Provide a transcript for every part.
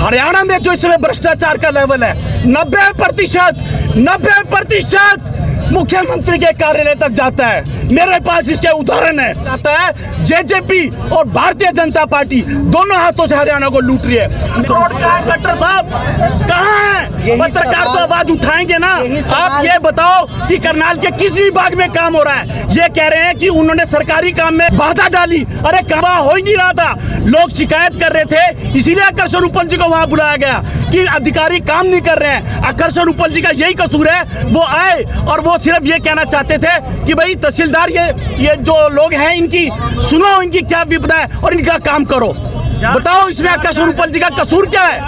हरियाणा में जो इसमें भ्रष्टाचार का लेवल है 90% मुख्यमंत्री के कार्यालय तक जाता है। मेरे पास इसके उदाहरण है। आता है जेजेपी और भारतीय जनता पार्टी दोनों हाथों से हरियाणा को लूट रही है। रोड कहाँ है कट्टर साहब, कहाँ है? पत्रकार तो आवाज उठाएंगे ना। आप ये बताओ कि करनाल के किस विभाग में काम हो रहा है? ये कह रहे हैं कि उन्होंने सरकारी काम में बाधा डाली। अरे कहाँ हो ही नहीं रहा था, लोग शिकायत कर रहे थे, इसीलिए आकर्षण उपल जी को वहां बुलाया गया कि अधिकारी काम नहीं कर रहे हैं। आकर्षण उपल जी का यही कसूर है, वो आए और वो सिर्फ ये कहना चाहते थे कि भाई तहसीलदार ये जो लोग हैं इनकी सुनो, इनकी क्या विपदा है और इनका काम करो। बताओ इसमें आकर्षण उपल जी का कसूर क्या है?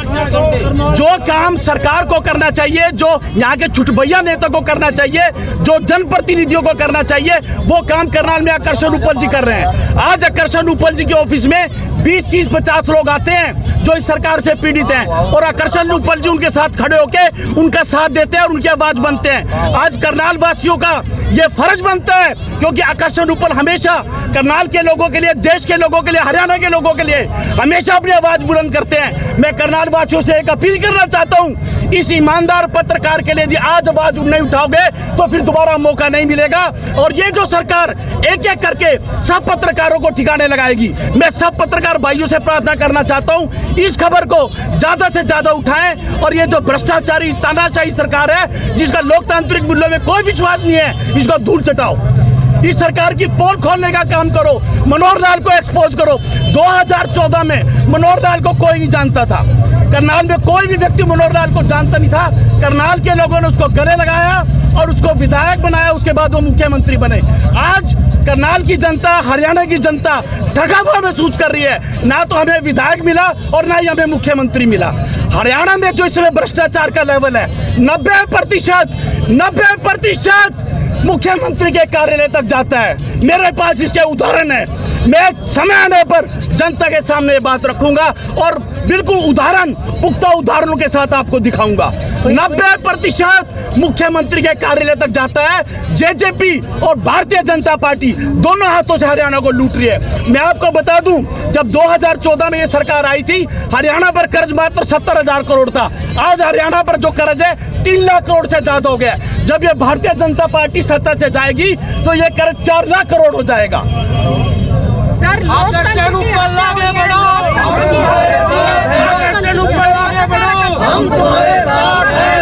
जो काम सरकार को करना चाहिए, जो यहाँ के छुटभैया नेता को करना चाहिए, जो जनप्रतिनिधियों को करना चाहिए, वो काम करनाल में आकर्षण उपल जी कर रहे हैं। आज आकर्षण उपल जी के ऑफिस में 20, 30, 50 लोग आते हैं जो इस सरकार से पीड़ित हैं और आकर्षण उपल जी उनके साथ खड़े होके उनका साथ देते हैं और उनकी आवाज बनते हैं। आज करनाल वासियों का ये फर्ज बनता है, क्योंकि आकर्षण उपल हमेशा करनाल के लोगों के लिए, देश के लोगों के लिए, हरियाणा के लोगों के लिए हमेशा अपनी आवाज बुलंद करते हैं। मैं करनाल वासियों से एक अपील करना चाहता हूं, इस ईमानदार पत्रकार के लिए यदि आज आवाज नहीं उठाओगे तो फिर दोबारा मौका नहीं मिलेगा। और ये जो सरकार एक एक करके सब पत्रकारों को ठिकाने लगाएगी, मैं सब पत्रकार भाइयों से प्रार्थना करना चाहता हूं, इस खबर को ज्यादा से ज्यादा उठाएं और ये जो भ्रष्टाचारी तानाशाही सरकार है, जिसका लोकतांत्रिक मूल्यों में कोई विश्वास नहीं है, इसको धूल चटाओ। इस सरकार की पोल खोलने का काम करो, मनोहर लाल को एक्सपोज करो। 2014 में मनोहर लाल को कोई नहीं जानता था, करनाल में कोई भी व्यक्ति मनोहर लाल को जानता नहीं था। करनाल के लोगों ने उसको गले लगाया और उसको विधायक बनाया, उसके बाद वो मुख्यमंत्री बने। आज करनाल की जनता, हरियाणा की जनता ठगा हुआ महसूस कर रही है। ना तो हमें विधायक मिला और ना ही हमें मुख्यमंत्री मिला। हरियाणा में जो इसमें भ्रष्टाचार का लेवल है 90% मुख्यमंत्री के कार्यालय तक जाता है। मेरे पास इसके उदाहरण है। मैं समय आने पर जनता के सामने ये बात रखूंगा और बिल्कुल पुख्ता उदाहरणों के साथ आपको दिखाऊंगा। 90% मुख्यमंत्री के कार्यालय तक जाता है। जेजेपी और भारतीय जनता पार्टी दोनों हाथों से हरियाणा को लूट रही है। मैं आपको बता दूं, जब 2014 में ये सरकार आई थी, हरियाणा पर कर्ज मात्र 70,000 करोड़ था। आज हरियाणा पर जो कर्ज है 3 लाख करोड़ से ज्यादा हो गया। जब ये भारतीय जनता पार्टी सत्ता से जाएगी तो ये कर्ज 4 लाख करोड़ हो जाएगा। सर, आकर्षण उपल आगे बढ़ो, आकर्षण उपल आगे बढ़ो, हम तुम्हारे साथ हैं।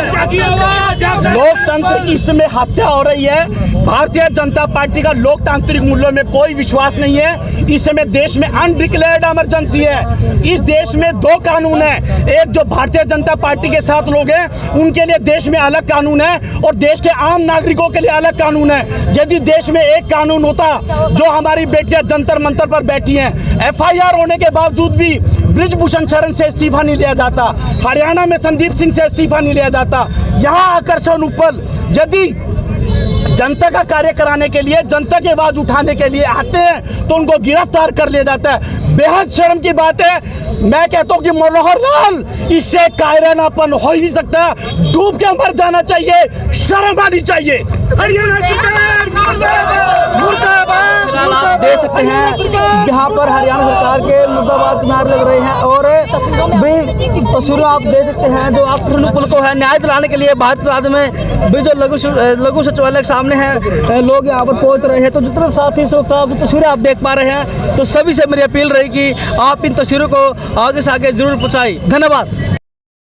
लोकतंत्र की इसमें हत्या हो रही है। भारतीय जनता पार्टी का लोकतांत्रिक मूल्यों में कोई विश्वास नहीं है। इस समय देश में अनडिक्लेयर्ड इमरजेंसी है। इस देश में 2 कानून है। एक जो भारतीय जनता पार्टी के साथ लोग हैं उनके लिए देश में अलग कानून है और देश के आम नागरिकों के लिए अलग कानून है। यदि देश में एक कानून होता, जो हमारी बेटियां जंतर मंतर पर बैठी हैं, FIR होने के बावजूद भी ब्रिजभूषण शरण से इस्तीफा नहीं लिया जाता, हरियाणा में संदीप सिंह से इस्तीफा नहीं लिया जाता, यहाँ आकर्षण उपल यदि जनता का कार्य कराने के लिए, जनता की आवाज उठाने के लिए आते हैं तो उनको गिरफ्तार कर लिया जाता है। बेहद शर्म की बात है। मैं कहता हूं कि मनोहर लाल, इससे कायरानापन हो ही नहीं सकता। डूब के मर जाना चाहिए, शर्म आनी चाहिए। आप देख सकते हैं यहाँ पर हरियाणा सरकार के मुर्दाबाद नारे लग रहे हैं और भी तस्वीरें आप देख सकते हैं जो आकर्षण उपल को है न्याय दिलाने के लिए भारत राज्य में भी जो लघु सचिवालय के सामने है लोग यहाँ पर पहुँच रहे हैं। तो जितने साथी इस वक्त तस्वीरें आप देख पा रहे हैं, तो सभी से मेरी अपील रही कि आप इन तस्वीरों को आगे से आगे जरूर पहुँचाएं। धन्यवाद।